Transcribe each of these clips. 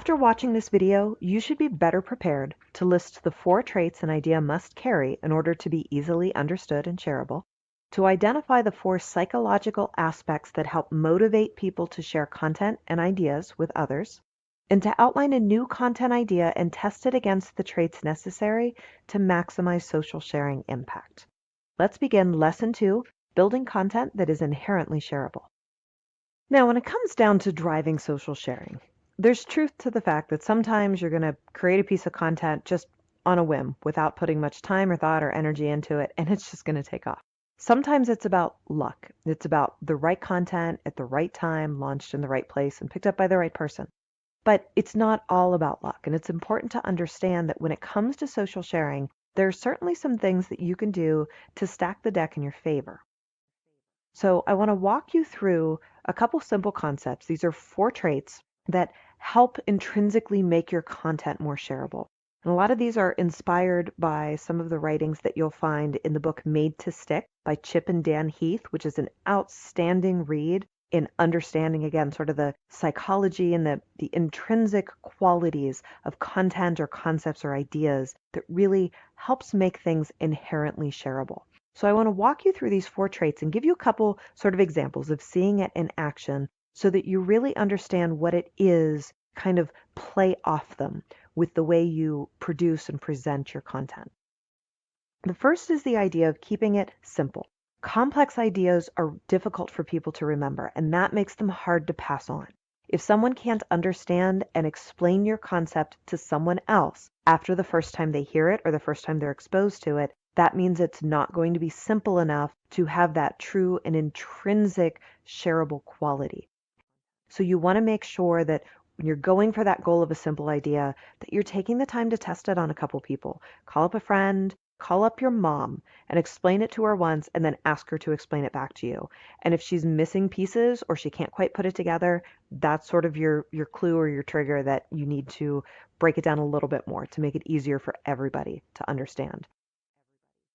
After watching this video, you should be better prepared to list the 4 traits an idea must carry in order to be easily understood and shareable, to identify the 4 psychological aspects that help motivate people to share content and ideas with others, and to outline a new content idea and test it against the traits necessary to maximize social sharing impact. Let's begin Lesson 2, Building Content that is Inherently Shareable. Now, when it comes down to driving social sharing, there's truth to the fact that sometimes you're going to create a piece of content just on a whim without putting much time or thought or energy into it, and it's just going to take off. Sometimes it's about luck. It's about the right content at the right time, launched in the right place, and picked up by the right person. But it's not all about luck, and it's important to understand that when it comes to social sharing, there are certainly some things that you can do to stack the deck in your favor. So I want to walk you through a couple simple concepts. These are 4 traits that help intrinsically make your content more shareable. And a lot of these are inspired by some of the writings that you'll find in the book Made to Stick by Chip and Dan Heath, which is an outstanding read in understanding, again, sort of the psychology and the intrinsic qualities of content or concepts or ideas that really helps make things inherently shareable. So I want to walk you through these 4 traits and give you a couple sort of examples of seeing it in action so that you really understand what it is, kind of play off them with the way you produce and present your content. The first is the idea of keeping it simple. Complex ideas are difficult for people to remember, and that makes them hard to pass on. If someone can't understand and explain your concept to someone else after the first time they hear it or the first time they're exposed to it, that means it's not going to be simple enough to have that true and intrinsic shareable quality. So you want to make sure that when you're going for that goal of a simple idea, that you're taking the time to test it on a couple people. Call up a friend, call up your mom and explain it to her once and then ask her to explain it back to you. And if she's missing pieces or she can't quite put it together, that's sort of your clue or your trigger that you need to break it down a little bit more to make it easier for everybody to understand.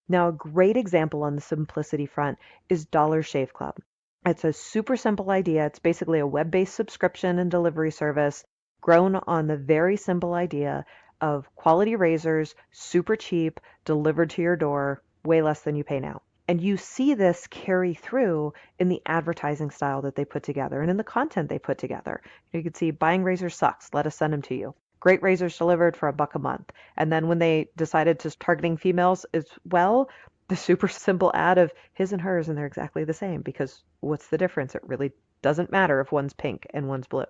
Now, a great example on the simplicity front is Dollar Shave Club. It's a super simple idea. It's basically a web-based subscription and delivery service grown on the very simple idea of quality razors, super cheap, delivered to your door, way less than you pay now. And you see this carry through in the advertising style that they put together and in the content they put together. You can see buying razors sucks. Let us send them to you. Great razors delivered for $1 a month. And then when they decided to targeting females as well, the super simple ad of his and hers, and they're exactly the same because what's the difference? It really doesn't matter if one's pink and one's blue.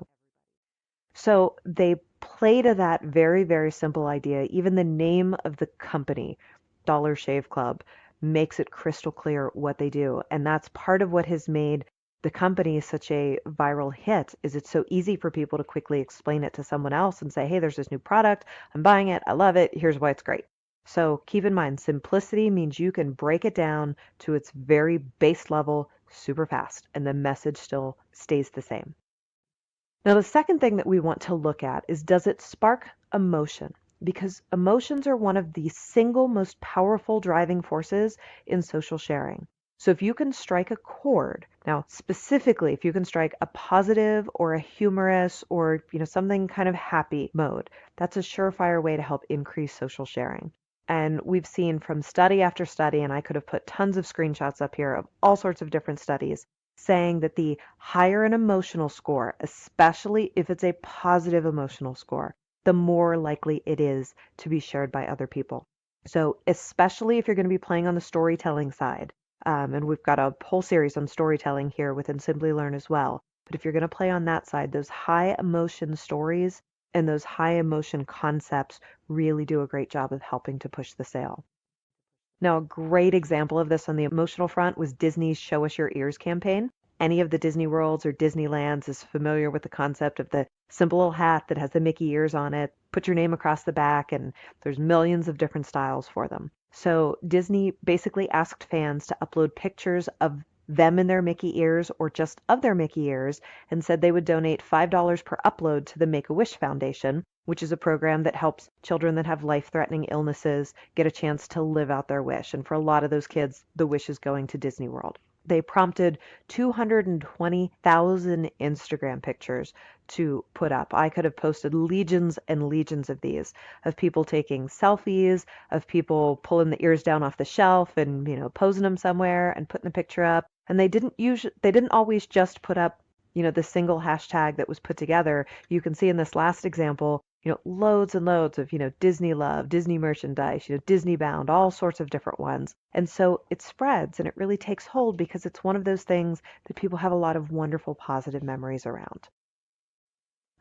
So they play to that very, very simple idea. Even the name of the company, Dollar Shave Club, makes it crystal clear what they do. And that's part of what has made the company is such a viral hit, is it's so easy for people to quickly explain it to someone else and say, hey, there's this new product, I'm buying it, I love it, here's why it's great. So keep in mind, simplicity means you can break it down to its very base level super fast, and the message still stays the same. Now, the second thing that we want to look at is, does it spark emotion? Because emotions are one of the single most powerful driving forces in social sharing. So if you can strike a chord, now specifically if you can strike a positive or a humorous or something kind of happy mode, that's a surefire way to help increase social sharing. And we've seen from study after study, and I could have put tons of screenshots up here of all sorts of different studies, saying that the higher an emotional score, especially if it's a positive emotional score, the more likely it is to be shared by other people. So especially if you're going to be playing on the storytelling side, and we've got a whole series on storytelling here within Simplilearn as well. But if you're going to play on that side, those high emotion stories and those high emotion concepts really do a great job of helping to push the sale. Now, a great example of this on the emotional front was Disney's Show Us Your Ears campaign. Any of the Disney Worlds or Disneylands is familiar with the concept of the simple little hat that has the Mickey ears on it. Put your name across the back, and there's millions of different styles for them. So Disney basically asked fans to upload pictures of them in their Mickey ears or just of their Mickey ears and said they would donate $5 per upload to the Make-A-Wish Foundation, which is a program that helps children that have life-threatening illnesses get a chance to live out their wish. And for a lot of those kids, the wish is going to Disney World. They prompted 220,000 Instagram pictures to put up. I could have posted legions and legions of these, of people taking selfies, of people pulling the ears down off the shelf and, posing them somewhere and putting the picture up. And they didn't always just put up, the single hashtag that was put together. You can see in this last example, loads and loads of, Disney love, Disney merchandise, Disney bound, all sorts of different ones. And so it spreads and it really takes hold because it's one of those things that people have a lot of wonderful positive memories around.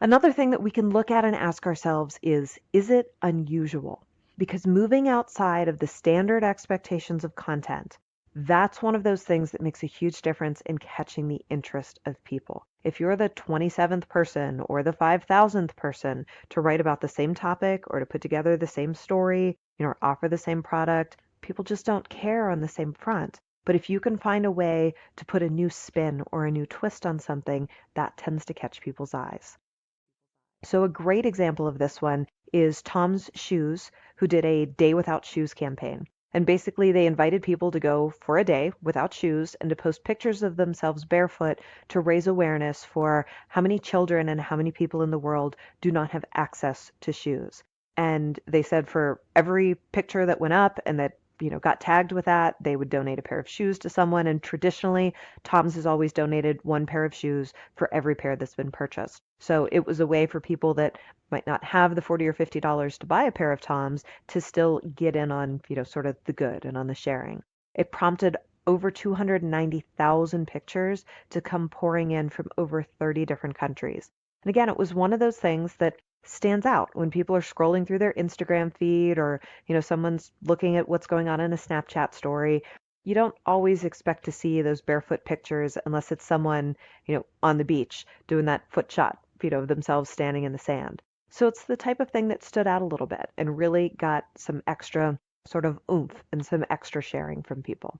Another thing that we can look at and ask ourselves is it unusual? Because moving outside of the standard expectations of content, that's one of those things that makes a huge difference in catching the interest of people. If you're the 27th person or the 5,000th person to write about the same topic or to put together the same story, or offer the same product, people just don't care on the same front. But if you can find a way to put a new spin or a new twist on something, that tends to catch people's eyes. So a great example of this one is Tom's Shoes, who did a Day Without Shoes campaign. And basically they invited people to go for a day without shoes and to post pictures of themselves barefoot to raise awareness for how many children and how many people in the world do not have access to shoes. And they said for every picture that went up and that got tagged with that, they would donate a pair of shoes to someone. And traditionally, Tom's has always donated one pair of shoes for every pair that's been purchased. So it was a way for people that might not have the $40 or $50 to buy a pair of Tom's to still get in on, sort of the good and on the sharing. It prompted over 290,000 pictures to come pouring in from over 30 different countries. And again, it was one of those things that stands out when people are scrolling through their Instagram feed or, someone's looking at what's going on in a Snapchat story. You don't always expect to see those barefoot pictures unless it's someone, on the beach doing that foot shot, of themselves standing in the sand. So it's the type of thing that stood out a little bit and really got some extra sort of oomph and some extra sharing from people.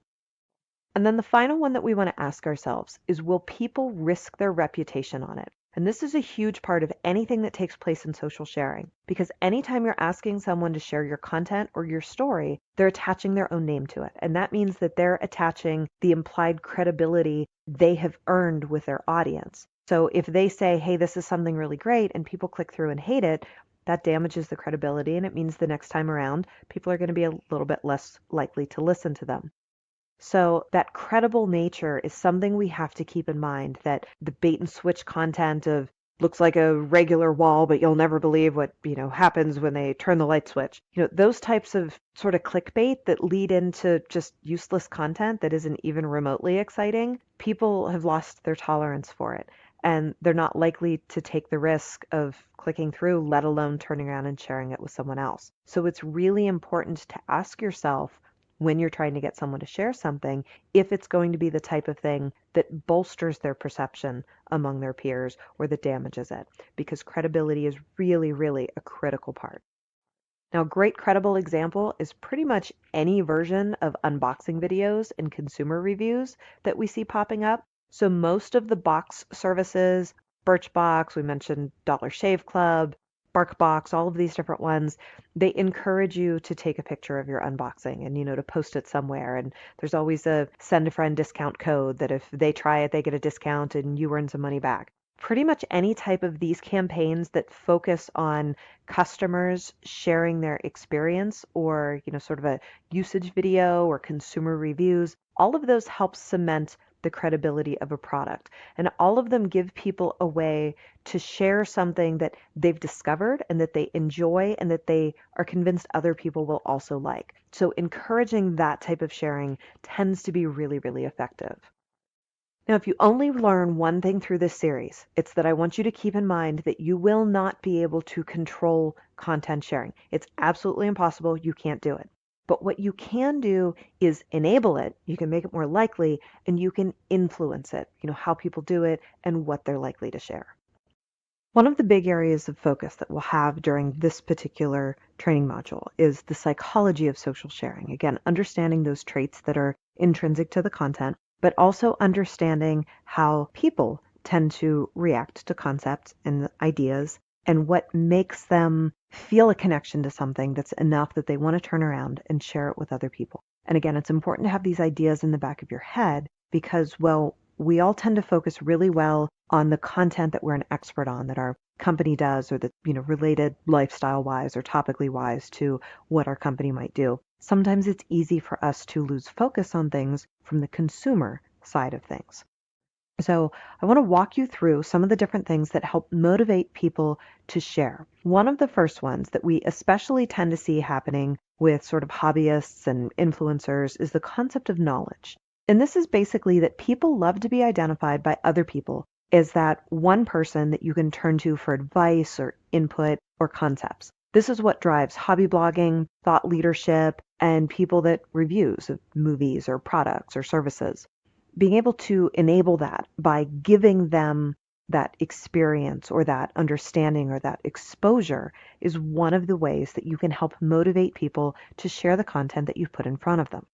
And then the final one that we want to ask ourselves is, will people risk their reputation on it? And this is a huge part of anything that takes place in social sharing, because anytime you're asking someone to share your content or your story, they're attaching their own name to it. And that means that they're attaching the implied credibility they have earned with their audience. So if they say, hey, this is something really great, and people click through and hate it, that damages the credibility. And it means the next time around, people are going to be a little bit less likely to listen to them. So that credible nature is something we have to keep in mind, that the bait and switch content of looks like a regular wall, but you'll never believe what, happens when they turn the light switch. Those types of sort of clickbait that lead into just useless content that isn't even remotely exciting, people have lost their tolerance for it. And they're not likely to take the risk of clicking through, let alone turning around and sharing it with someone else. So it's really important to ask yourself, when you're trying to get someone to share something, if it's going to be the type of thing that bolsters their perception among their peers or that damages it, because credibility is really, really a critical part. Now, a great credible example is pretty much any version of unboxing videos and consumer reviews that we see popping up. So most of the box services, Birchbox, we mentioned Dollar Shave Club, BarkBox, all of these different ones, they encourage you to take a picture of your unboxing and, to post it somewhere. And there's always a send a friend discount code that if they try it, they get a discount and you earn some money back. Pretty much any type of these campaigns that focus on customers sharing their experience or, sort of a usage video or consumer reviews, all of those help cement the credibility of a product. And all of them give people a way to share something that they've discovered and that they enjoy and that they are convinced other people will also like. So encouraging that type of sharing tends to be really, really effective. Now, if you only learn one thing through this series, it's that I want you to keep in mind that you will not be able to control content sharing. It's absolutely impossible. You can't do it. But what you can do is enable it. You can make it more likely, and you can influence it, how people do it and what they're likely to share. One of the big areas of focus that we'll have during this particular training module is the psychology of social sharing. Again, understanding those traits that are intrinsic to the content, but also understanding how people tend to react to concepts and ideas and what makes them feel a connection to something that's enough that they want to turn around and share it with other people. And again, it's important to have these ideas in the back of your head because, well, we all tend to focus really well on the content that we're an expert on, that our company does, or that's, related lifestyle-wise or topically wise to what our company might do. Sometimes it's easy for us to lose focus on things from the consumer side of things. So I want to walk you through some of the different things that help motivate people to share. One of the first ones that we especially tend to see happening with sort of hobbyists and influencers is the concept of knowledge. And this is basically that people love to be identified by other people as that one person that you can turn to for advice or input or concepts. This is what drives hobby blogging, thought leadership, and people that reviews of movies or products or services. Being able to enable that by giving them that experience or that understanding or that exposure is one of the ways that you can help motivate people to share the content that you've put in front of them.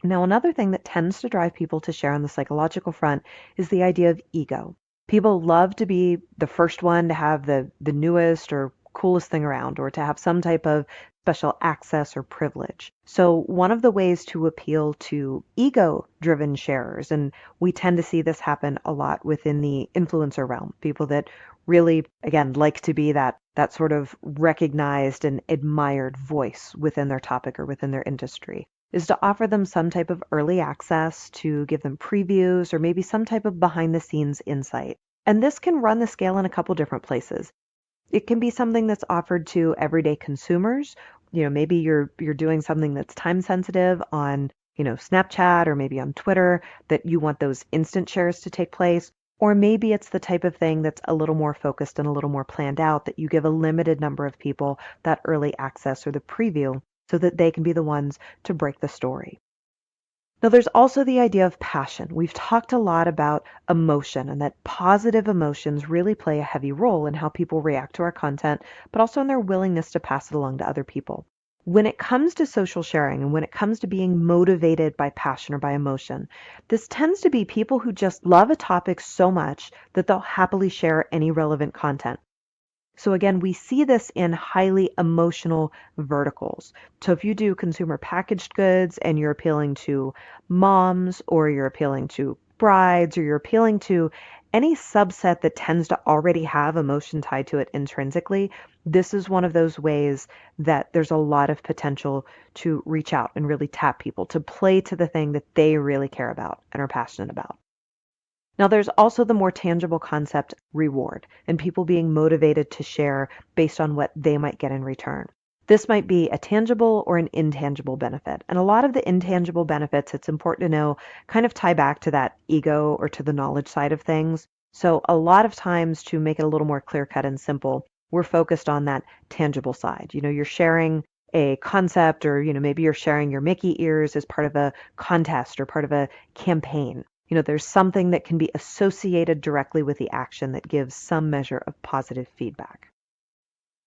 Now, another thing that tends to drive people to share on the psychological front is the idea of ego. People love to be the first one to have the newest or coolest thing around, or to have some type of special access or privilege. So one of the ways to appeal to ego-driven sharers, and we tend to see this happen a lot within the influencer realm, people that really, again, like to be that sort of recognized and admired voice within their topic or within their industry, is to offer them some type of early access, to give them previews, or maybe some type of behind-the-scenes insight. And this can run the scale in a couple different places. It can be something that's offered to everyday consumers. Maybe you're doing something that's time sensitive on, Snapchat or maybe on Twitter, that you want those instant shares to take place. Or maybe it's the type of thing that's a little more focused and a little more planned out, that you give a limited number of people that early access or the preview so that they can be the ones to break the story. Now, there's also the idea of passion. We've talked a lot about emotion, and that positive emotions really play a heavy role in how people react to our content, but also in their willingness to pass it along to other people. When it comes to social sharing and when it comes to being motivated by passion or by emotion, this tends to be people who just love a topic so much that they'll happily share any relevant content. So again, we see this in highly emotional verticals. So if you do consumer packaged goods and you're appealing to moms, or you're appealing to brides, or you're appealing to any subset that tends to already have emotion tied to it intrinsically, this is one of those ways that there's a lot of potential to reach out and really tap people, to play to the thing that they really care about and are passionate about. Now, there's also the more tangible concept, reward, and people being motivated to share based on what they might get in return. This might be a tangible or an intangible benefit. And a lot of the intangible benefits, it's important to know, kind of tie back to that ego or to the knowledge side of things. So a lot of times, to make it a little more clear-cut and simple, we're focused on that tangible side. You're sharing a concept, or, maybe you're sharing your Mickey ears as part of a contest or part of a campaign. There's something that can be associated directly with the action that gives some measure of positive feedback.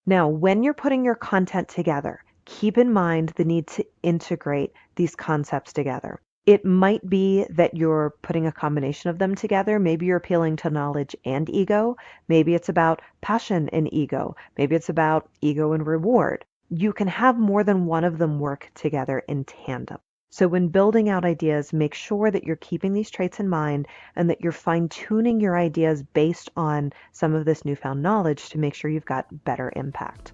Now, when you're putting your content together, keep in mind the need to integrate these concepts together. It might be that you're putting a combination of them together. Maybe you're appealing to knowledge and ego. Maybe it's about passion and ego. Maybe it's about ego and reward. You can have more than one of them work together in tandem. So when building out ideas, make sure that you're keeping these traits in mind and that you're fine-tuning your ideas based on some of this newfound knowledge to make sure you've got better impact.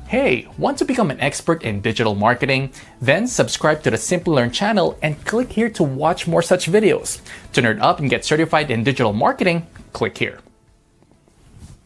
Hey, want to become an expert in digital marketing? Then subscribe to the Simplilearn channel and click here to watch more such videos. To nerd up and get certified in digital marketing, click here.